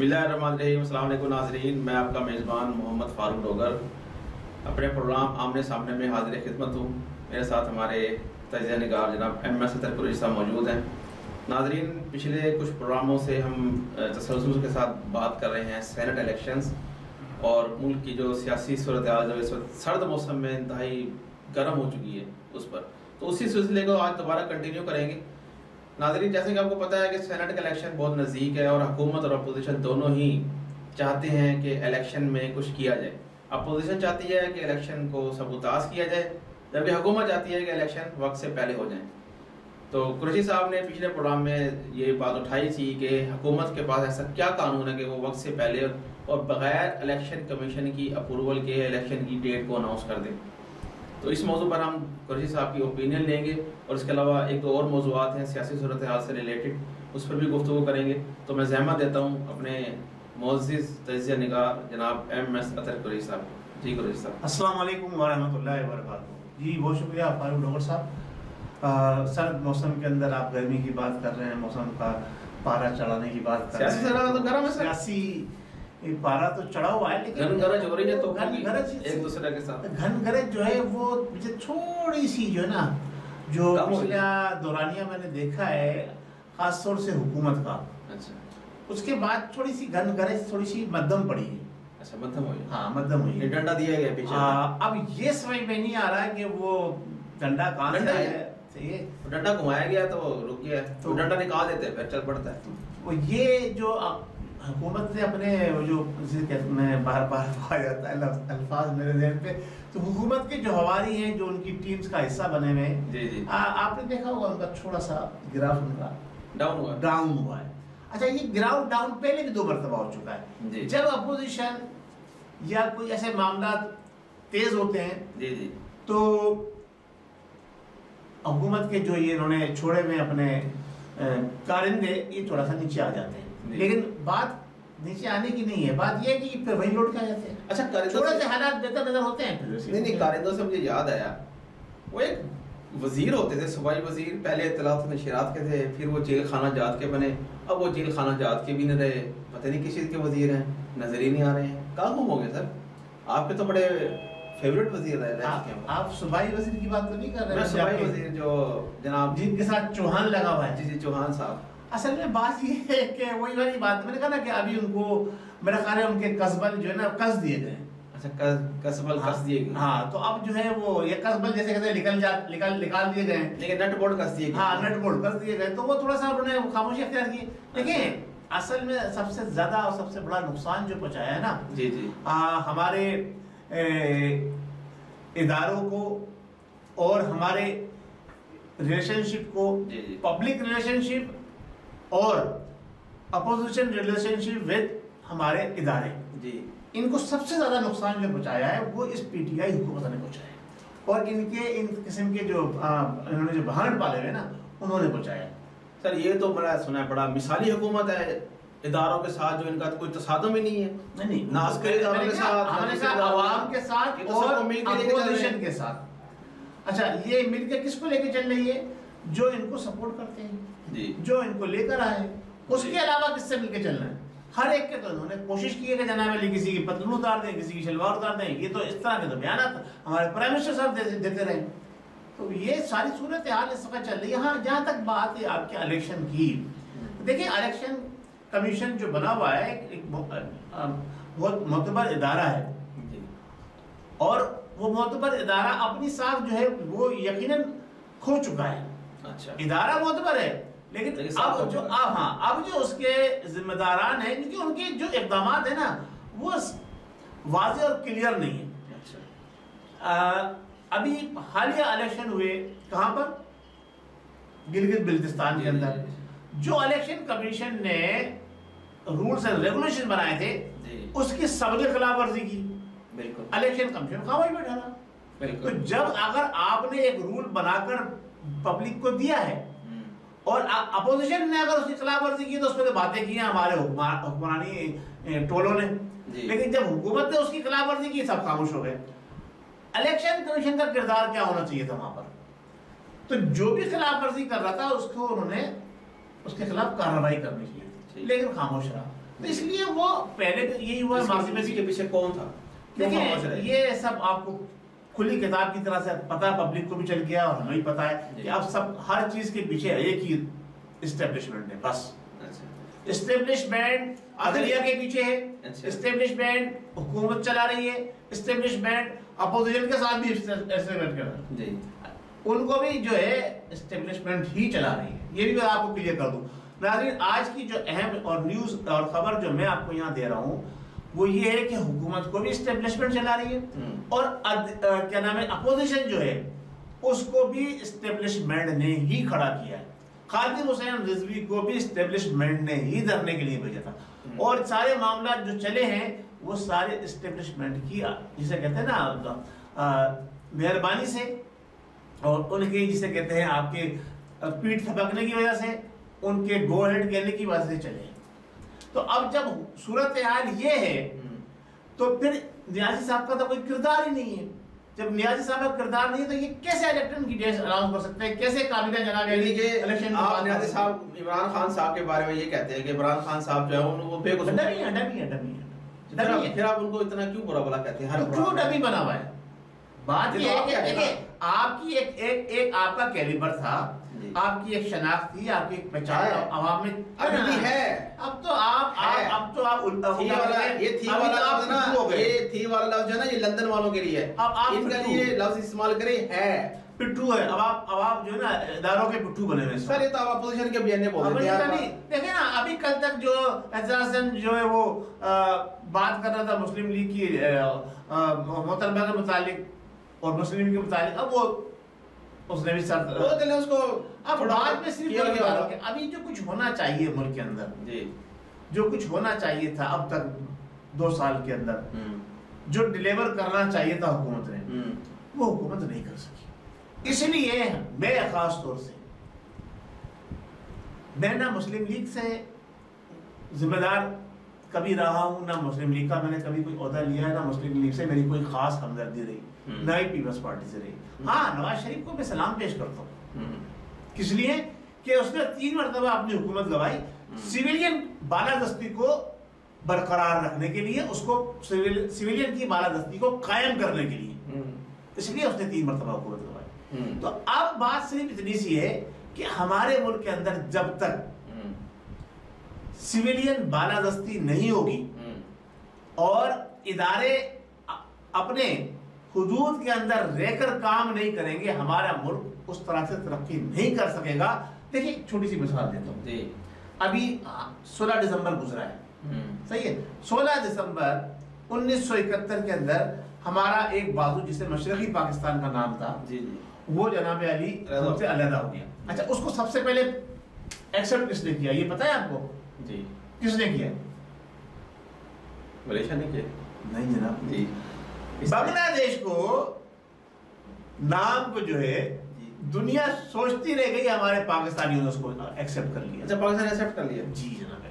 اللہ الرحمن الرحیم۔ السلام علیکم ناظرین، میں آپ کا میزبان محمد فاروق ڈوگر اپنے پروگرام آمنے سامنے میں حاضر خدمت ہوں۔ میرے ساتھ ہمارے تجزیہ نگار جناب ایم ایس اطہر قریشی صاحب موجود ہیں۔ ناظرین، پچھلے کچھ پروگراموں سے ہم تسلسل کے ساتھ بات کر رہے ہیں سینٹ الیکشنز اور ملک کی جو سیاسی صورتحال جو اس وقت سرد موسم میں انتہائی گرم ہو چکی ہے اس پر، تو اسی سلسلے کو آج دوبارہ کنٹینیو کریں گے۔ ناظرین، جیسے کہ آپ کو پتہ ہے کہ سینٹ کا الیکشن بہت نزدیک ہے اور حکومت اور اپوزیشن دونوں ہی چاہتے ہیں کہ الیکشن میں کچھ کیا جائے۔ اپوزیشن چاہتی ہے کہ الیکشن کو سبوتاژ کیا جائے، جبکہ حکومت چاہتی ہے کہ الیکشن وقت سے پہلے ہو جائیں۔ تو قریشی صاحب نے پچھلے پروگرام میں یہ بات اٹھائی تھی کہ حکومت کے پاس ایسا کیا قانون ہے کہ وہ وقت سے پہلے اور بغیر الیکشن کمیشن کی اپروول کے الیکشن کی ڈیٹ کو اناؤنس کر دیں۔ تو اس موضوع پر ہم قریشی صاحب کی اوپینین لیں گے اور اس کے علاوہ ایک دو اور موضوعات ہیں سیاسی صورتحال سے ریلیٹڈ، اس پر بھی گفتگو کریں گے۔ تو میں زحمت دیتا ہوں اپنے معزز تجزیہ نگار جناب ایم ایس اطہر قریشی صاحب کو۔ جی قریشی صاحب، السلام علیکم ورحمۃ اللہ وبرکاتہ۔ جی بہت شکریہ فاروق ڈوگر صاحب۔ سرد موسم کے اندر آپ گرمی کی بات کر رہے ہیں، موسم کا پارا چڑھانے کی بات کر رہے ہیں۔ سیاسی تو گرم ہے، سیاسی پارا تو چڑھا ہوا ہے، لیکن گھن گرج ہو رہی ہے، تو گھن گرج ایک دوسرے کے ساتھ گھن گرج جو ہے وہ تھوڑی سی جو ہے نا، جو پچھلا دورانیہ میں نے دیکھا ہے خاص طور سے حکومت کا، اس کے بعد تھوڑی سی گھن گرج تھوڑی سی مدھم پڑی ہے۔ اچھا، مدھم ہوئی، ہاں مدھم ہوئی ہے، ڈنڈا دیا گیا پیچھے۔ اب یہ سمجھ میں نہیں آ رہا کہ وہ ڈنڈا کہاں سے ہے، ڈنڈا گھمایا گیا تو رک گیا، تو ڈنڈا نکال دیتے ہیں پھر چل پڑتا ہے۔ وہ یہ جو حکومت نے اپنے جو میں بار بار پایا جاتا ہے الفاظ میرے ذہن پہ، تو حکومت کے جو ہواری ہیں جو ان کی ٹیمز کا حصہ بنے ہوئے ہیں، جی جی، آپ نے دیکھا ہوگا ان کا تھوڑا سا گراف ان کا ڈاؤن ہوا ہے۔ اچھا، یہ گراف ڈاؤن پہلے بھی 2 مرتبہ ہو چکا ہے۔ جب اپوزیشن یا کوئی ایسے معاملات تیز ہوتے ہیں جی جی، تو حکومت کے جو یہ انہوں نے چھوڑے ہوئے اپنے کارندے، یہ تھوڑا سا نیچے آ جاتے ہیں، لیکن بات نیچے آنے کی نہیں ہے، بات یہ ہے کہ پھر وہی لوٹ کے آ جاتے ہیں۔ اچھا، تھوڑے سے حالات بہتر نظر ہوتے ہیں۔ نہیں، کارندوں سے مجھے یاد آیا، وہ ایک وزیر ہوتے تھے، صوبائی وزیر، پہلے اطلاعات و نشریات کے تھے، پھر وہ جیل خانہ جات کے بنے، اب وہ جیل خانہ جات کے بھی نہ رہے، پتہ نہیں کس چیز کے وزیر ہیں، نظر ہی نہیں آ رہے ہیں، کہاں گم ہو گئے سر؟ آپ کے تو بڑے فیوریٹ وزیر رہے۔ آپ صوبائی وزیر کی بات تو نہیں کر رہے ہیں؟ صوبائی وزیر جو جناب جن کے ساتھ چوہان لگا ہوا ہے۔ جی جی، چوہان صاحب۔ اصل میں بات یہ ہے کہ وہی والی بات میں نے کہا نا کہ ابھی ان کو میرا خیال ہے ان کے قصبل جو ہے نا قص دیے گئے۔ اچھا، قصبل قص دیے گئے۔ ہاں، تو اب جو ہے وہ یہ قصبل جیسے کہتے ہیں نکال دیے گئے، لیکن نٹ بولٹ قص دیے گئے۔ ہاں، نٹ بولٹ قص دیے گئے، تو وہ تھوڑا سا انہوں نے خاموشی اختیار کی۔ دیکھیں، اصل میں سب سے زیادہ اور سب سے بڑا نقصان جو پہنچایا ہے نا، جی جی، ہمارے اداروں کو اور ہمارے ریلیشن شپ کو، پبلک ریلیشن شپ اور اپوزیشن ریلیشن شپ ود ہمارے ادارے، جی، ان کو سب سے زیادہ نقصان جو پہنچایا ہے وہ اس پی ٹی آئی حکومت نے پہنچایا ہے، اور ان قسم کے جو انہوں نے جو بہان پالے ہوئے نا، انہوں نے پہنچایا۔ سر یہ تو بڑا سنا ہے، بڑا مثالی حکومت ہے اداروں کے ساتھ، جو ان کا کوئی تصادم ہی نہیں ہے، نہیں، نہ عسکری اداروں کے ساتھ، ہم نے کہا عوام کے ساتھ اور اپوزیشن کے ساتھ۔ اچھا، یہ مل کے کس کو لے کے چل رہی ہے؟ جو ان کو سپورٹ کرتے ہیں، جو ان کو لے کر آئے، اس کے علاوہ کس سے مل کے چلنا ہے؟ ہر ایک کے تو انہوں نے کوشش کی ہے کہ جناب علی کسی کی پتلون اتار دیں، کسی کی شلوار اتار دیں، یہ تو اس طرح کے تو بیانات ہمارے پرائم منسٹر صاحب دیتے رہے۔ تو یہ ساری صورتحال اس وقت چل رہی ہے۔ ہاں، جہاں تک بات ہے آپ کے الیکشن کی، دیکھیں الیکشن کمیشن جو بنا ہوا ہے ایک بہت معتبر ادارہ ہے، اور وہ معتبر ادارہ اپنی ساکھ جو ہے وہ یقیناً کھو چکا ہے۔ اچھا، ادارہ معتبر ہے، لیکن اب جو اس کے ذمہ داران ہیں، کیونکہ ان کے جو اقدامات ہیں نا وہ واضح اور کلیئر نہیں ہے۔ ابھی حالیہ الیکشن ہوئے کہاں پر؟ گلگت بلتستان کے اندر، جو الیکشن کمیشن نے رولز اینڈ ریگولیشن بنائے تھے اس کی سب نے خلاف ورزی کی، الیکشن کمیشن خاموش بیٹھا رہا۔ تو جب اگر آپ نے ایک رول بنا کر پبلک کو دیا ہے اور اپوزیشن نے اگر اس کی خلاف ورزی کی تو اس پہ باتیں کی ہیں ہمارے حکمرانی ٹولوں نے، لیکن جب حکومت نے اس کی خلاف ورزی کی سب خاموش ہو گئے۔ الیکشن کمیشن کا کردار کیا ہونا چاہیے تھا وہاں پر؟ تو جو بھی خلاف ورزی کر رہا تھا اس کو انہوں نے اس کے خلاف کارروائی کرنی چاہیے تھی، لیکن خاموش رہا۔ اس لیے وہ پہلے یہی ہوا ماضی کے پیچھے کون تھا؟ دیکھیں یہ سب آپ کو کھلی کتاب کی طرح سے پتا، پبلک کو بھی چل گیا اور ہمیں بھی پتا ہے کہ اب سب ہر چیز کے پیچھے ایک ہی اسٹیبلشمنٹ ہے بس. اسٹیبلشمنٹ عدلیہ کے پیچھے ہے، اسٹیبلشمنٹ حکومت چلا رہی ہے، اسٹیبلشمنٹ اپوزیشن کے ساتھ بھی اسٹیبلشمنٹ کر رہا ہے، ان کو بھی جو ہے اسٹیبلشمنٹ ہی چلا رہی ہے. یہ بھی میں آپ کو کلیئر کر دوں. ناظرین آج کی جو اہم اور نیوز اور خبر جو میں آپ کو یہاں دے رہا ہوں وہ یہ ہے کہ حکومت کو بھی اسٹیبلشمنٹ چلا رہی ہے اور کیا نام ہے اپوزیشن جو ہے اس کو بھی اسٹیبلشمنٹ نے ہی کھڑا کیا ہے. خالد حسین رضوی کو بھی اسٹیبلشمنٹ نے ہی دھرنے کے لیے بھیجا تھا اور سارے معاملات جو چلے ہیں وہ سارے اسٹیبلشمنٹ کی جسے کہتے ہیں نا مہربانی سے اور ان کے جسے کہتے ہیں آپ کے پیٹ تھپکنے کی وجہ سے، ان کے گو ہیڈ کہنے کی وجہ سے چلے. تو اب جب صورتحال یہ ہے تو پھر نیازی صاحب کا تو کوئی کردار ہی نہیں ہے. جب نیازی صاحب کا کردار نہیں ہے تو یہ کیسے الیکشن کی ڈیٹ اناؤنس کر سکتے ہیں؟ کیسے کابینہ جناب الیکشن آپ نیازی صاحب عمران خان صاحب کے بارے میں یہ کہتے ہیں کہ عمران خان صاحب جو ہے وہ بے قصور ڈمی ہے. پھر آپ ان کو اتنا کیوں برا بلا کہتے ہیں؟ کیوں ڈمی بنا ہوا ہے؟ بات یہ ہے کہ دیکھیں آپ کی ایک آپ کا کیلیبر تھا، آپ کی ایک شناخت تھی، آپ کی ایک پہچان عوام میں ابھی بھی ہے. اب تو آپ یہ تھی والا لفظ جو ہے نا یہ لندن والوں کے لیے ان کا یہ لفظ استعمال کرے ہے پٹھو ہے. اب آپ جو ہے نا اداروں کے پٹھو بنے ہوئے سر. یہ تو آپ اپوزیشن کے بیان بولتے ہیں. دیکھیں نا ابھی کل تک جو اعجاز جو ہے وہ بات کر رہا تھا مسلم لیگ کی محترمہ کے متعلق اور مسلم کے متعلق، اب وہ اس نے بھی سر اس کو اب بعد میں صرف ابھی جو کچھ ہونا چاہیے ملک کے اندر، جو کچھ ہونا چاہیے تھا اب تک 2 سال کے اندر جو ڈیلیور کرنا چاہیے تھا حکومت نے وہ حکومت نہیں کر سکی. اس لیے میں خاص طور سے میں نہ مسلم لیگ سے ذمہ دار کبھی رہا ہوں، نہ مسلم لیگ کا میں نے کبھی کوئی عہدہ لیا ہے، نہ مسلم لیگ سے میری کوئی خاص ہمدردی رہی، نہ ہی پیپلز پارٹی سے رہی. ہاں نواز شریف کو میں سلام پیش کرتا ہوں، کس لیے کہ اس نے 3 مرتبہ اپنی حکومت گوائی سویلین بالادستی کو برقرار رکھنے کے لیے، اس کو سویلین کی بالادستی کو قائم کرنے کے لیے، اس لیے اس نے 3 مرتبہ حکومت گوائی. تو اب بات صرف اتنی سی ہے کہ ہمارے ملک کے اندر جب تک سویلین بالادستی نہیں ہوگی اور ادارے اپنے حدود کے اندر رہ کر کام نہیں کریں گے ہمارا ملک اس طرح سے ترقی نہیں کر سکے گا. دیکھیں چھوٹی سی مثال دیتا ہوں. ابھی 16 دسمبر گزرا ہے، صحیح ہے. 16 دسمبر 1971 کے اندر ہمارا ایک بازو جسے مشرقی پاکستان کا نام تھا وہ جناب علی سے علیحدہ ہو گیا. اچھا اس کو سب سے پہلے ایکسپٹ کس نے کیا یہ پتا ہے آپ کو؟ کس نے کیا؟ ملیشیا نے کیا؟ نہیں جناب. بنگلہ دیش کو نام کو جو ہے دنیا سوچتی رہ گئی، ہمارے پاکستانیوں نے اس کو ایکسپٹ کر لیا. اچھا پاکستان ایکسپٹ کر لیا؟ جی جناب.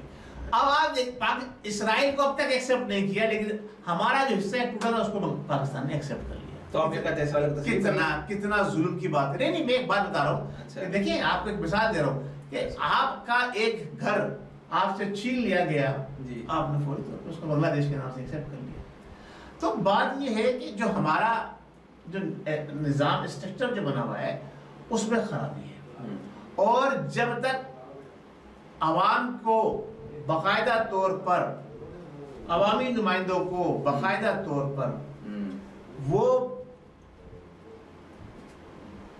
اب آپ اسرائیل کو اب تک ایکسپٹ نہیں کیا لیکن ہمارا جو حصہ ٹوٹا تھا اس کو پاکستان نے ایکسپٹ کر لیا. تو آپ کیا کہتے ہیں اسرائیل کتنا ظلم کی بات ہے. نہیں میں ایک بات بتا رہا ہوں، دیکھیں آپ کو ایک مثال دے رہا ہوں کہ آپ کا ایک گھر آپ سے چھین لیا گیا، آپ نے فوری طور پر اس کو بنگلہ دیش کے نام سے ایکسپٹ کر لیا. تو بات یہ ہے کہ جو ہمارا جو نظام اسٹرکچر جو بنا ہوا ہے اس میں خرابی ہے اور جب تک عوام کو باقاعدہ طور پر عوامی نمائندوں کو باقاعدہ طور پر وہ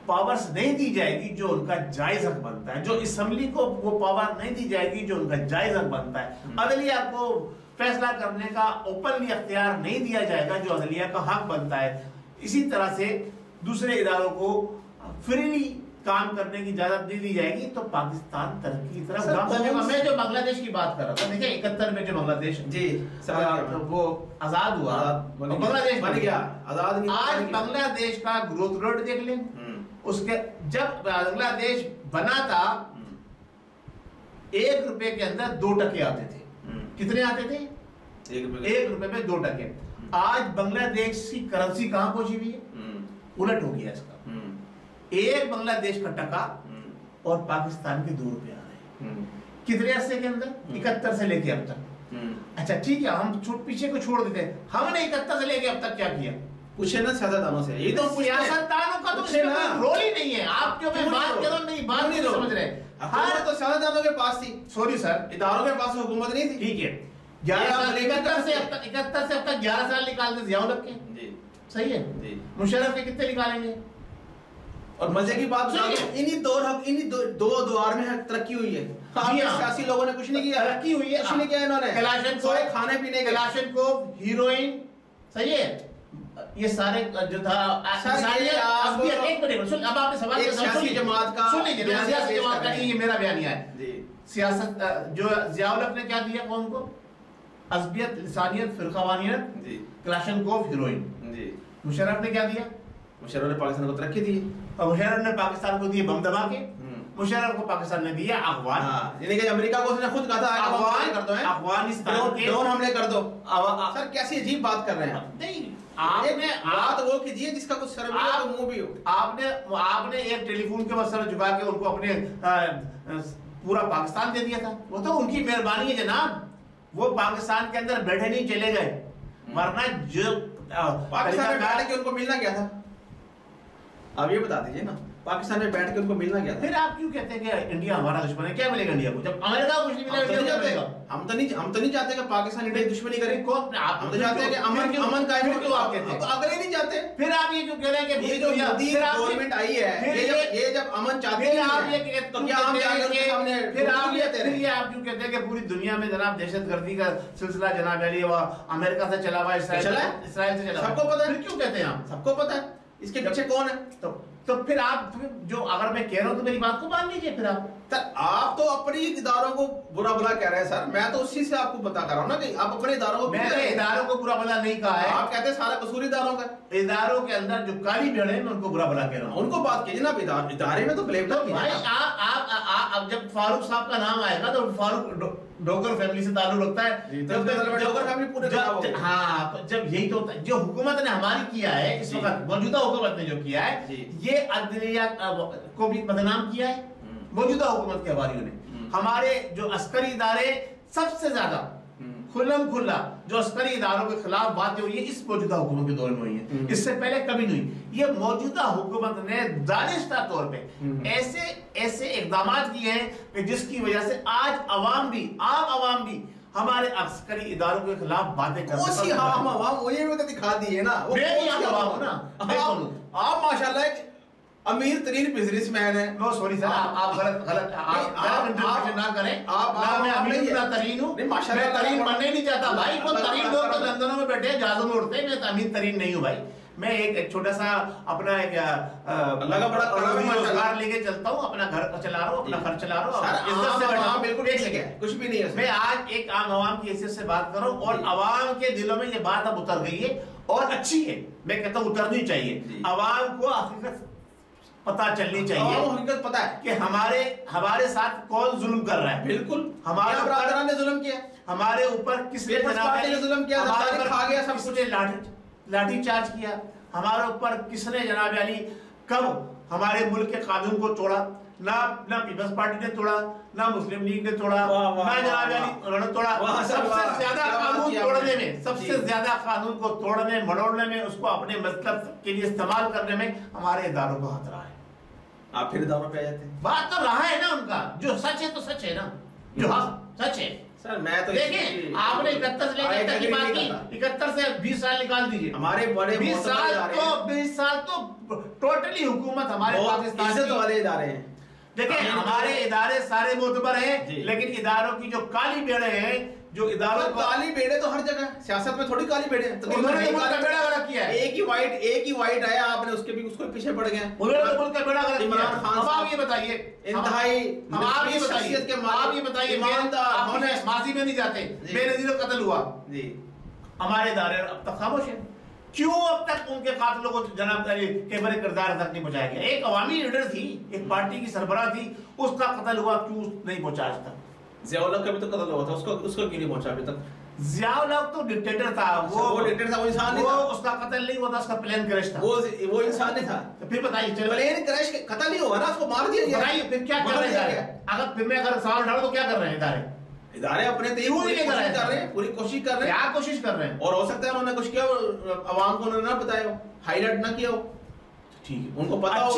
پاورز نہیں دی جائے گی جو ان کا جائز حق بنتا ہے، جو اسمبلی کو وہ پاور نہیں دی جائے گی جو ان کا جائز حق بنتا ہے، عدلیہ کو فیصلہ کرنے کا اوپنلی اختیار نہیں دیا جائے گا جو عدلیہ کا حق بنتا ہے، اسی طرح سے دوسرے اداروں کو فریلی کام کرنے کی اجازت نہیں دی جائے گی تو پاکستان ترقی کی طرف گام کرنے گا. میں جو بنگلہ دیش کی بات کر رہا تھا، دیکھیں 71 میں جو بنگلہ دیش وہ آزاد ہوا، بنگلہ دیش بن گیا آزاد. آج بنگلہ دیش کا گروتھ ریٹ دیکھ لیں، اس کے جب بنگلہ دیش بنا تھا 1 روپے کے اندر 2 ٹکے آتے تھے. کتنے آتے تھے؟ 1 روپے میں 2 ٹکے. آج بنگلہ دیش کی کرنسی کہاں پہنچی ہوئی ہے؟ الٹ ہو گیا اس کا. ایک بنگلہ دیش کا ٹکا اور پاکستان کے 2 روپے آ رہے ہیں. کتنے عرصے کے اندر؟ 71 سے لے کے اب تک اچھا ٹھیک ہے، ہم پیچھے کو چھوڑ دیتے ہیں، ہم نے 71 سے لے کے اب تک کیا کیا؟ پوچھے نا سیاستدانوں سے، یہ تو سیاستدانوں کا تو رول ہی نہیں ہے. آپ کیوں میں بات کروں نہیں، بات نہیں سمجھ رہے. حکومت تو سیاستدانوں کے پاس تھی. سوری سر، اداروں کے پاس حکومت نہیں تھی. ٹھیک ہے، 71 سے اب تک 11 سال نکال دے ضیاء الحق کے. جی صحیح ہے. جی مشرف کے کتنے نکالیں گے؟ اور مزے کی بات انہی دو ادوار میں ترقی ہوئی ہے. سیاسی لوگوں نے کچھ نہیں کیا، ترقی ہوئی ہے، کچھ نہیں کیا انہوں نے. کلاشنکوف، کھانے پینے کے، کلاشنکوف، ہیروئن، صحیح ہے، یہ سارے جو تھا ایک منٹ سن، اب آپ نے سوال سیاسی جماعت کا سن لیجیے، سیاسی جماعت کا نہیں، یہ میرا بیانیہ ہے. سیاست جو ضیاء الحق نے کیا دیا قوم کو؟ عصبیت، لسانیت، فرقہ وانیت، کلاشنکوف، ہیروئن. مشرف نے کیا دیا؟ مشرف نے پاکستان کو ترقی دی، اور مشرف نے پاکستان کو دیے بم دھماکے. مشرف کو پاکستان نے دیا افغان، یعنی کہ امریکہ کو اس نے خود کہا تھا افغانستان کے ڈرون حملے کر دو. سر کیسی عجیب بات کر رہے ہیں. نہیں، بات وہ کیجیے جس کا کچھ سر بھی ہو، منہ بھی ہو. آپ نے ایک ٹیلی فون کے مسئلہ جھکا کے ان کو اپنے پورا پاکستان دے دیا تھا. وہ تو ان کی مہربانی ہے جناب، وہ پاکستان کے اندر بیٹھے نہیں چلے گئے، ورنہ جو پاکستان میں بیٹھ کے ان کو ملنا کیا تھا؟ آپ یہ بتا دیجئے نا، پاکستان میں بیٹھ کے ان کو ملنا کیا تھا؟ پھر آپ کیوں کہتے ہیں کہ انڈیا ہمارا دشمن ہے؟ کیا ملے گا انڈیا کو جب امریکہ کو کچھ نہیں ملے گا؟ ہم تو نہیں چاہتے کہ پاکستان انڈیا دشمنی کرے. ہم تو چاہتے ہیں کہ امن قائم ہو. کیوں آپ کہتے ہیں اگلے نہیں چاہتے؟ پھر آپ یہ کیوں کہہ رہے ہیں کہ یہ جو مودی گورنمنٹ آئی ہے، یہ جب امن چاہتے ہیں تو کیا ہم جا کے ان کے سامنے؟ پھر آپ کیوں کہتے ہیں کہ پوری دنیا میں جناب دہشت گردی کا سلسلہ جناب علی وہ امریکہ سے چلا ہوا، اسرائیل سے چلا ہوا، سب کو پتہ ہے. پھر کیوں کہتے ہیں آپ؟ سب کو پتہ ہے اس کے پیچھے کون ہے. تو پھر آپ جو اگر میں کہہ رہا ہوں تو میری بات کو مان لیجئے. پھر آپ تو اپنی اداروں کو برا بلا کہہ رہے ہیں سر. میں تو اسی سے آپ کو بتا کر رہا ہوں نا کہ آپ اپنے اداروں کو، میں نے اداروں کو برا بلا نہیں کہا ہے. آپ کہتے ہیں سارا قصور اداروں کا. اداروں کے اندر جو کالی بھیڑ ہے میں ان کو برا بلا کہہ رہا ہوں. ان کو بات کیجیے نا. ادارے میں تو بلیم نہ کیجیے. آپ جب فاروق صاحب کا نام آئے گا تو فاروق ڈوگر فیملی سے تعلق رکھتا ہے. ہاں، جب یہی تو جو حکومت نے ہماری کیا ہے اس وقت، موجودہ حکومت نے جو کیا ہے، یہ عدلیہ کو بھی بدنام کیا ہے موجودہ حکومت کے حوالیوں نے. ہمارے جو عسکری ادارے سب سے زیادہ کھلم کھلا جو عسکری اداروں کے خلاف باتیں ہوئی ہیں اس موجودہ حکومت کے دور میں ہوئی ہیں، اس سے پہلے کبھی نہیں. یہ موجودہ حکومت نے دانستہ طور پہ ایسے اقدامات کیے ہیں کہ جس کی وجہ سے آج عوام بھی، عام عوام بھی ہمارے عسکری اداروں کے خلاف باتیں کرتے ہیں. ہم عوام وہی میں تو دکھا دیے نا. آپ ماشاءاللہ ایک امیر ترین بزنس مین ہے. نو سوری سر، آپ غلط نہ کریں. میں امیر نہ ترین ہوں، میں ترین بننے نہیں چاہتا بھائی. وہ ترین لوگ تو لندنوں میں بیٹھے ہیں، جہازوں میں اڑتے ہیں. میں امیر ترین نہیں ہوں بھائی. میں ایک چھوٹا سا اپنا ایک اللہ کا بڑا روزگار لے کے چلتا ہوں، اپنا گھر چلا رہا ہوں، اپنا خرچ چلا رہا ہوں، عزت سے بیٹھا ہوں. بالکل کچھ بھی نہیں ہے. میں آج ایک عام عوام کی حیثیت سے بات کر رہا ہوں اور عوام کے دلوں میں یہ بات اب اتر گئی ہے اور اچھی ہے. میں کہتا ہوں اترنی چاہیے. عوام کو حقیقت پتا چلنی چاہیے، حقیقت پتا ہے کہ ہمارے ساتھ کون ظلم کر رہا ہے. بالکل ہمارے برادران نے ظلم کیا، ہمارے اوپر کس نے ظلم کیا، کھا گیا سب کچھ، لاٹھی چارج کیا. ہمارے اوپر کس نے جناب علی کب ہمارے ملک کے قانون کو توڑا؟ نہ پیپلز پارٹی نے توڑا، نہ مسلم لیگ نے توڑا، نہ جناب علی انہوں نے توڑا. سب سے زیادہ قانون توڑنے میں، سب سے زیادہ قانون کو توڑنے مڑوڑنے میں، اس کو اپنے مطلب کے لیے استعمال کرنے میں ہمارے اداروں کو ہاتھ رہا ہے. آپ پھر اداروں پہ آ جاتے ہیں. بات تو رہا ہے نا ان کا، جو سچ ہے تو سچ ہے نا، جو سچ ہے. سر میں تو دیکھیں آپ نے 71 سے لے کے کی بات کی، 71 سے 20 سال نکال دیجئے. ہمارے بڑے 20 سال تو ٹوٹلی حکومت ہمارے پاکستان والے ادارے ہیں. دیکھیں ہمارے ادارے سارے معتبر ہیں، لیکن اداروں کی جو کالی بیڑے ہیں، جو اداروں کالی بیڑے تو ہر جگہ سیاست میں تھوڑی کالی بیڑے ہیں. انہوں نے ملک کا بیڑا غرق کیا ہے. ایک ہی وائٹ آیا، آپ نے اس کے بھی اس کو پیچھے پڑ گئے. انہوں نے ملک کا بیڑا غرق کیا. عمران خان صاحب، آپ یہ بتائیے انتہائی آپ یہ بتائیے ماضی میں نہیں جاتے، بے نظیر قتل ہوا، ہمارے ادارے اب تک خاموش ہیں. کیوں اب تک ان کے قاتلوں کو جناب کے بڑے کردار تک نہیں پہنچایا گیا؟ ایک عوامی لیڈر تھی، ایک پارٹی کی سربراہ تھی، اس کا قتل ہوا، کیوں نہیں پہنچا آج تک؟ ضیاء الحق کا بھی تو قتل ہوا تھا، اس کو کیوں نہیں پہنچا ابھی تک؟ ضیاء الحق تو ڈکٹیٹر تھا، وہ ڈکٹیٹر تھا، وہ انسان نہیں تھا. اس کا قتل نہیں ہوا تھا، اس کا پلین کریش تھا. وہ انسان نہیں تھا. پھر بتائیے پلین کریش قتل نہیں ہوا نا، اس کو مار دیا گیا. بتائیے پھر کیا کر رہے ہیں؟ اگر سوال اٹھاؤ تو کیا کر رہے ہیں ادارے؟ ادارے اپنے پوری کوشش کر رہے ہیں. کیا کوشش کر رہے ہیں؟ اور ہو سکتا ہے انہوں نے کچھ کیا عوام کو انہوں نے نہ بتایا ہو, ہائی لائٹ نہ کیا ہو. ٹھیک ہے, ان کو پتا ہو.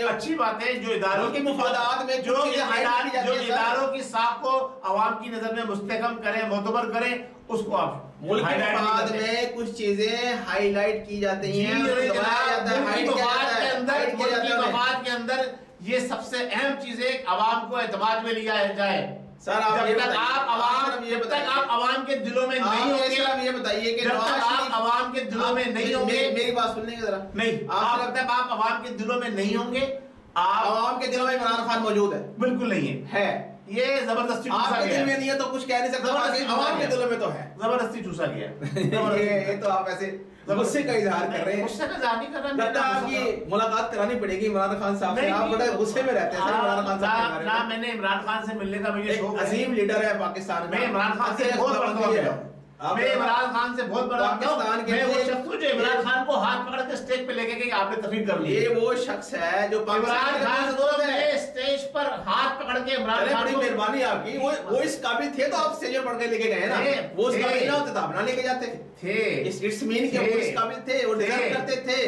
اچھی بات ہے جو اداروں کے مفادات میں جو اداروں کی ساکھ کو عوام کی نظر میں مستحکم کریں, معتبر کریں, اس کو آپ ملک کے مفاد میں کچھ چیزیں ہائی لائٹ کی جاتی ہیں. مفاد کے اندر یہ سب سے اہم چیز ہے عوام کو اعتماد میں لیا جائے. سر جب تک آپ عوام کے دلوں میں نہیں ہوں گے, آپ یہ بتائیے کہ جب تک آپ عوام کے دلوں میں نہیں ہوں گے, میری بات سننے کے ذرا, نہیں, جب تک آپ عوام کے دلوں میں نہیں ہوں گے, عوام کے دلوں میں عمران خان موجود ہے؟ بالکل نہیں ہے. یہ زبردستی آپ کے دل میں نہیں ہے تو کچھ کہہ نہیں سکتا, عوام کے دلوں میں تو ہے. زبردستی چوسا گیا. یہ تو آپ ایسے غصے کا اظہار کر رہے ہیں. غصے کا اظہار نہیں کر رہا. لگتا ہے آپ کی ملاقات کرانی پڑے گی عمران خان صاحب سے. آپ بڑے غصے میں رہتے ہیں سر عمران خان صاحب. نہ میں نے عمران خان سے ملنے کا مجھے شوق ہے. عظیم لیڈر ہے پاکستان میں. میں عمران خان سے بہت بڑا میں عمران خان سے بہت بڑا پاکستان کے میں وہ شخص ہوں جو عمران خان کو ہاتھ پکڑ کے اسٹیج پہ لے کے گئی, آپ نے تقریر کر لی. یہ وہ شخص ہے جو عمران خان کو اسٹیج پر ہاٹ پکڑ کے عمران خان بڑی مہربانی آپ کی. وہ اس قابل تھے تو آپ اسٹیج پر پڑھ کے لے کے گئے نا. وہ اس قابل نہ ہوتے تو آپ نہ لے کے جاتے تھے. اس مین کے وہ اس قابل تھے, وہ ڈیزرو کرتے تھے.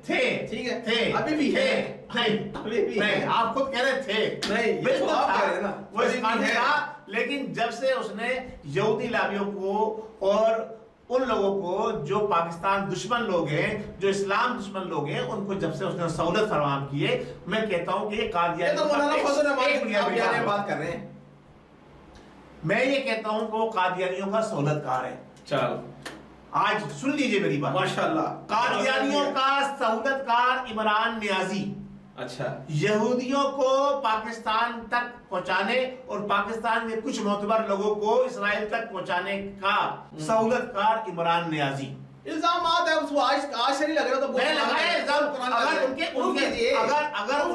ٹھیک ہے, ابھی بھی ہے. نہیں, آپ خود کہہ رہے تھے. نہیں, بالکل آپ کہہ رہے ہیں نا, وہ اس قابل تھا. لیکن جب سے اس نے یہودی لابیوں کو اور ان لوگوں کو جو پاکستان دشمن لوگ ہیں, جو اسلام دشمن لوگ ہیں, ان کو جب سے اس نے سہولت فراہم کی ہے, میں کہتا ہوں کہ یہ بات کر رہے ہیں. میں یہ کہتا ہوں کہ وہ قادیانیوں کا سہولت کار ہے. چل آج سن لیجئے میری بات. ماشاءاللہ, قادیانیوں کا سہولت کار عمران نیازی اچھا یہودیوں کو پاکستان تک پہنچانے اور پاکستان کے کچھ معتبر لوگوں کو اسرائیل تک پہنچانے کا سہولت کار عمران نیازی. الزامات ہے اس کو آج سے نہیں لگ رہا تو میں لگائے اگر ان کے اگر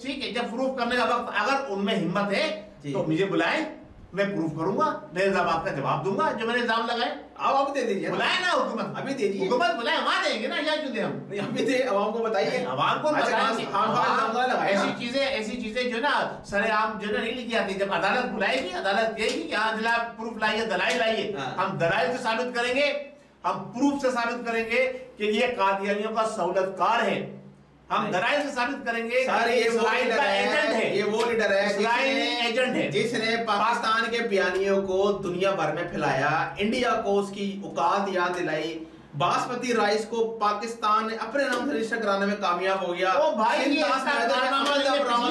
ٹھیک ہے, جب پروف کرنے کا وقت اگر ان میں ہمت ہے تو مجھے بلائیں, میں پروف کروں گا, میں الزامات کا جواب دوں گا جو میں نے الزام لگائے. آپ دے دیجیے, بلائیں نا حکومت, ابھی دے دیجیے. حکومت بلائیں, وہاں دیں گے نا, یا کیوں دیں ہم. نہیں, ابھی دے, عوام کو بتائیے, عوام کو ایسی چیزیں جو نا سر عام جو نا نہیں لکھی آتی. جب عدالت بلائے گی, عدالت کہے گی کہ ہاں جناب پروف لائیے, دلائل لائیے, ہم دلائل سے ثابت کریں گے, ہم پروف سے ثابت کریں گے کہ یہ قادیانیوں کا سہولت کار ہے. ہم دلائل سے ثابت کریں گے کہ اسرائیل کا ایجنٹ ہے. یہ وہ لیڈر ہے اسرائیلی ایجنٹ ہے جس نے پاکستان کے بیانیوں کو دنیا بھر میں پھیلایا, انڈیا کو اس کی اوقات یاد دلائی, باسمتی رائس کو پاکستان نے اپنے نام سے رجسٹر کرانے میں کامیاب ہو گیا. او بھائی, یہ ایسا کارنامہ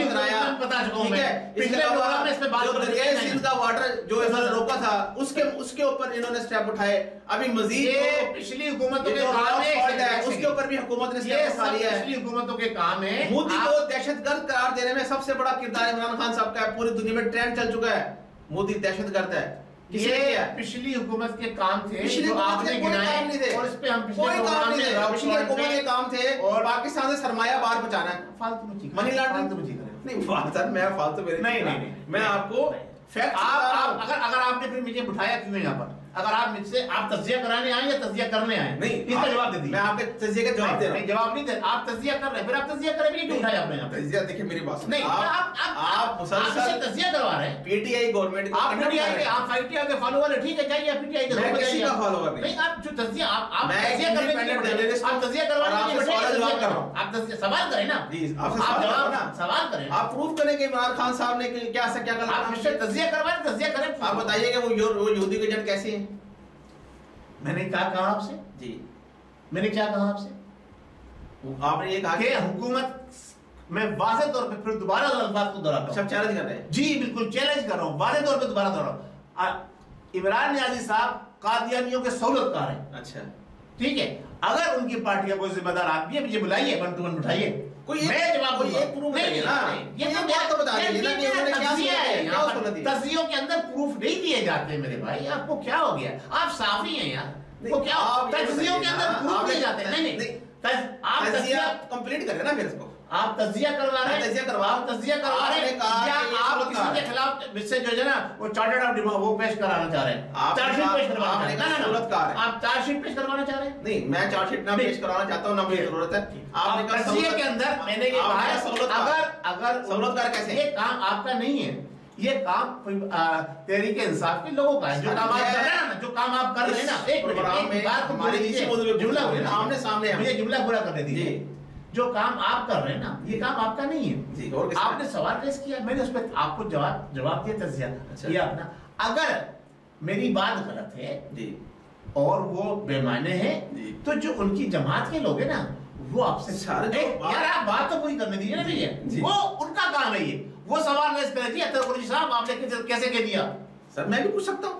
کرایا, پتہ چکا میں پچھلے پروگرام میں اس پہ بات کر رہے ہیں. سندھ کا واٹر جو انہوں نے روکا تھا, اس کے اوپر انہوں نے سٹیپ اٹھائے. ابھی مزید یہ پچھلی حکومتوں کے کام ہے, اس کے اوپر بھی حکومت نے سٹیپ اٹھا لیا ہے. پچھلی حکومتوں کے کام ہے. مودی کو دہشت گرد قرار دینے میں سب سے بڑا کردار عمران خان صاحب کا ہے. پوری دنیا میں ٹرینڈ چل چکا ہے, مودی دہشت گرد ہے. یہ پچھلی حکومت کے کام تھے جو آپ نے گنائے, اور اس پہ ہم پچھلے پروگرام میں پچھلی حکومت کے کام تھے اور پاکستان سے سرمایہ باہر بچانا ہے. فالتو میں چیز, منی لانڈرنگ نہیں, سر میں فالتو نہیں, میں آپ کو فیکٹ, اگر آپ نے پھر مجھے بٹھایا کیوں ہے یہاں پر, اگر آپ مجھ سے آپ تجزیہ کرانے آئے یا تجزیہ کرنے آئے, نہیں اس کا جواب دے دیجیے. میں آپ کے تجزیے کا جواب دے رہا ہوں. جواب نہیں دے, آپ تجزیہ کر رہے ہیں, پھر آپ تجزیہ کریں بھی کیوں اٹھایا آپ نے یہاں پہ. تجزیہ دیکھیں میری بات نہیں, آپ مسلسل تجزیہ کروا رہے ہیں. پی ٹی آئی گورنمنٹ آپ پی ٹی آئی کے, آپ پی ٹی آئی کے فالوور ہیں, ٹھیک ہے, جائیے پی ٹی آئی کے. میں کسی کا فالوور نہیں, آپ جو تجزیہ آپ میں تجزیہ کرنے کے لیے, آپ تجزیہ کروانے کے لیے جواب کر رہا ہوں. آپ سوال کریں نا, سوال کریں, آپ پروف کریں کہ عمران خان صاحب نے کیا کرا. آپ مجھ سے تجزیہ کروائیں, تجزیہ کریں. آپ بتائیے کہ وہ یہودی کے ایجنٹ کیسے ہیں. میں نے کیا کہا آپ سے, جی میں نے کیا کہا آپ سے, آپ نے یہ کہا کہ حکومت میں واضح طور پہ پھر دوبارہ الفاظ کو دہراتا ہوں. سب چیلنج کر رہے ہیں. جی بالکل چیلنج کر رہا ہوں, واضح طور پہ دوبارہ دہراتا ہوں. عمران نیازی صاحب قادیانیوں کے سہولت کار ہیں. اچھا ٹھیک ہے, اگر ان کی پارٹی کا کوئی ذمہ دار آدمی ہے, مجھے بلائیے, 1 to 1 بٹھائیے, میں جواب دوں گا. تجزیوں کے اندر پروف نہیں دیے جاتے میرے بھائی, آپ کو کیا ہو گیا, آپ صافی ہیں یار, تجزیوں کے اندر پروف نہیں جاتے. نہیں, آپ تجزیہ کمپلیٹ کریں نا, پھر اس کو آپ تجزیہ کروا رہے ہیں, آپ تجزیہ کروا رہے ہیں, یا آپ کسی کے خلاف مجھ سے جو ہے نا وہ چارٹرڈ آف وہ پیش کرانا چاہ رہے ہیں, چارج شیٹ پیش کروانا چاہ رہے ہیں. آپ چارج شیٹ پیش کروانا چاہ رہے ہیں. نہیں, میں چارج شیٹ نہ پیش کرانا چاہتا ہوں, نہ مجھے ضرورت ہے. آپ تجزیے کے اندر میں نے یہ کہا ہے, اگر سہولت کار کیسے, یہ کام آپ کا نہیں ہے, یہ کام تحریک انصاف کے لوگوں کا ہے، جو کام آپ کر رہے ہیں نا، جو کام آپ کر رہے ہیں نا، ایک جملہ پورا کرنے دیجیے، جو کام آپ کر رہے ہیں نا یہ کام آپ کا نہیں ہے. آپ نے سوال ریز کیا، میں نے اس پہ آپ کو جواب دیا، تجزیہ کیا اپنا. اگر میری بات غلط ہے اور وہ بے معنی ہے تو جو ان کی جماعت کے لوگ ہیں نا وہ آپ سے یار آپ بات تو پوری کرنے دیجیے نا. بھیا وہ ان کا کام ہے، یہ وہ سوال ریز کرے جی اطہر قریشی صاحب آپ نے کیسے کہہ دیا. سر میں بھی پوچھ سکتا ہوں،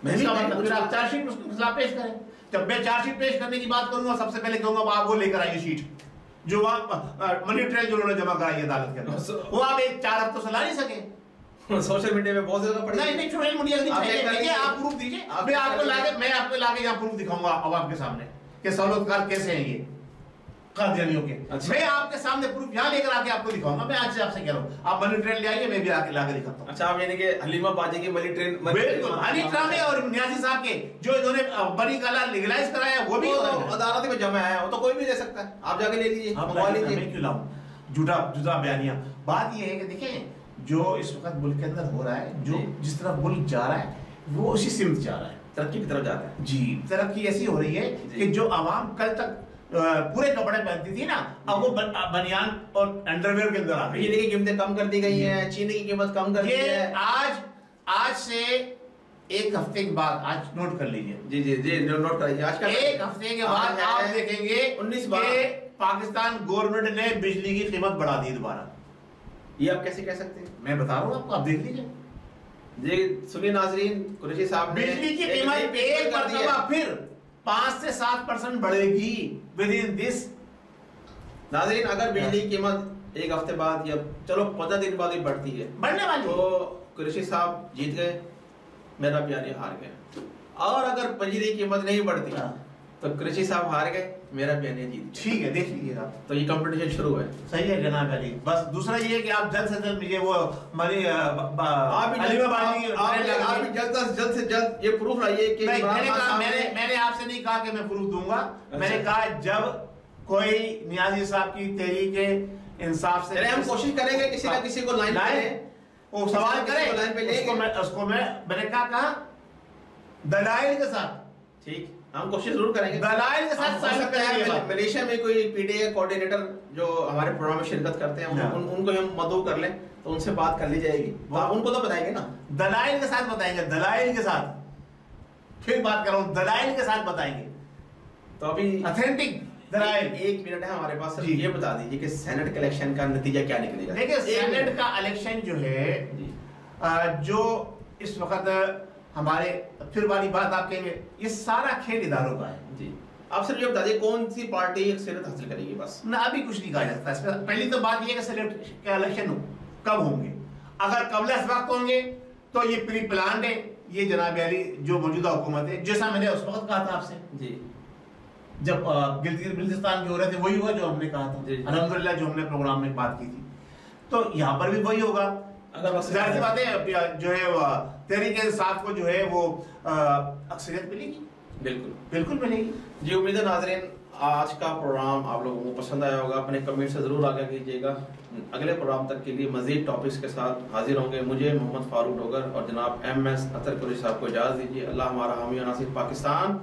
میں بھی پھر آپ چارج شیٹ اس کے خلاف پیش کریں. جب میں چارج شیٹ پیش کرنے کی بات کروں گا سب سے پہلے کہوں گا آپ وہ لے کر آئیے شیٹ جو منی ٹریل جو انہوں نے جمع کرائی عدالت کے اندر، وہ آپ ایک 4 ہفتوں سے لا نہیں سکے. سوشل میڈیا میں بہت زیادہ پڑی نہیں سوشل میڈیا نہیں، آپ پروف دیجیے، میں آپ کو لا کے یہاں پروف دکھاؤں گا اب آپ کے سامنے کہ سہولت کار کیسے ہیں یہ قادیانیوں کے. میں آپ کے سامنے پروف یہاں لے کر آ کے آپ کو دکھاؤں گا. میں آج سے آپ سے کہہ رہا ہوں آپ منی ٹرین لے آئیے، میں بھی آ کے لا کے دکھاتا ہوں. اچھا آپ یعنی کہ حلیمہ باجی کی منی ٹرین بالکل حنی ٹرامے اور نیازی صاحب کے جو انہوں نے بڑی کالا لیگلائز کرایا وہ بھی عدالت میں جمع ہے، وہ تو کوئی بھی لے سکتا ہے، آپ جا کے لے لیجیے. میں کیوں لاؤں جھوٹا بیانیہ. بات یہ ہے کہ دیکھیں جو اس وقت ملک کے اندر ہو رہا ہے، جو جس طرح ملک جا رہا ہے وہ اسی سمت جا رہا ہے، ترقی کی طرف جاتا ہے. جی ترقی ایسی ہو رہی ہے کہ جو عوام کل تک پورے کپڑے پہنتی تھی نا اب وہ بنیان اور انڈر ویئر کے اندر آ گئی. بجلی کی قیمتیں کم کر دی گئی ہیں، چینی کی قیمت کم کر دی ہے. آج سے ایک ہفتے کے بعد، آج نوٹ کر لیجئے، جی نوٹ کریے، آج کا ایک ہفتے کے بعد آپ دیکھیں گے 19 کہ پاکستان گورنمنٹ نے بجلی کی قیمت بڑھا دی دوبارہ. یہ آپ کیسے کہہ سکتے ہیں؟ میں بتا رہا ہوں آپ کو، آپ دیکھ لیجئے. جی سنیے ناظرین، قریشی صاحب نے بجلی کی قیمت ایک مرتبہ پھر 5 سے 7% بڑھے گی within this. ناظرین اگر بجلی کی قیمت ایک ہفتے بعد یا چلو 15 دن بعد ہی بڑھتی ہے، بڑھنے والی تو قریشی صاحب جیت گئے، میرا پیاری ہار گیا. اور اگر بجلی کی قیمت نہیں بڑھتی تو قریشی صاحب ہار گئے، میرا پیاری جیت. ٹھیک ہے دیکھ لیجیے آپ، تو یہ کمپٹیشن شروع ہے. صحیح ہے جناب علی. بس دوسرا یہ کہ آپ جلد سے جلد یہ وہ ہماری آپ جلد سے جلد یہ پروف لائیے کہ میں نے آپ سے نہیں کہا کہ میں پروف دوں گا. میں نے کہا جب کوئی نیازی صاحب کی تحریک انصاف سے ہم کوشش کریں گے کسی نہ کسی کو لائن پہ وہ سوال کرے اس کو میں نے کہا دلائل کے ساتھ. ٹھیک ہم کوشش ضرور کریں گے دلائل کے ساتھ. ملیشیا میں کوئی پی ڈی اے کوارڈینیٹر جو ہمارے پروگرام میں شرکت کرتے ہیں ان کو ہم مدعو کر لیں تو ان سے بات کر لی جائے گی. آپ ان کو تو بتائیں گے نا، دلائل کے ساتھ بتائیں گے، دلائل کے ساتھ. پھر بات کر رہا ہوں، دلائل کے ساتھ بتائیں گے. تو ابھی اتھینٹک دلائل. 1 منٹ ہے ہمارے پاس، یہ بتا دیجیے کہ سینٹ کے الیکشن کا نتیجہ کیا نکلے گا. دیکھیں سینٹ کا الیکشن جو ہے جو اس وقت ہمارے پھر والی بات آپ کہیں گے یہ سارا کھیل اداروں کا ہے. جی آپ صرف یہ بتا دیجیے کون سی پارٹی اکثریت حاصل کرے گی. بس نہ ابھی کچھ نہیں کہا جاتا اس پہ. پہلی تو بات یہ کہ سینٹ کے الیکشن کب ہوں گے. اگر قبل اس وقت ہوں گے تو یہ پری پلانڈ ہے. یہ جناب علی جو موجودہ حکومت ہے، جیسا میں نے اس وقت کہا تھا آپ سے، جی جب گلگت بلتستان کے ہو رہے تھے وہی ہوا جو ہم نے کہا تھا. الحمدللہ جو ہم نے پروگرام میں بات کی تھی، تو یہاں پر بھی وہی ہوگا. اگر ظاہر سی بات ہے جو ہے تحریک انصاف کو جو ہے وہ اکثریت ملے گی. بالکل ملے گی. جی امید ہے ناظرین آج کا پروگرام آپ لوگوں کو پسند آیا ہوگا. اپنے کمنٹ سے ضرور آگاہ کیجیے گا. اگلے پروگرام تک کے لیے مزید ٹاپکس کے ساتھ حاضر ہوں گے. مجھے محمد فاروق ڈوگر اور جناب MS اطہر قریشی صاحب کو اجازت دیجیے. اللہ ہمارا حامی و ناصر پاکستان.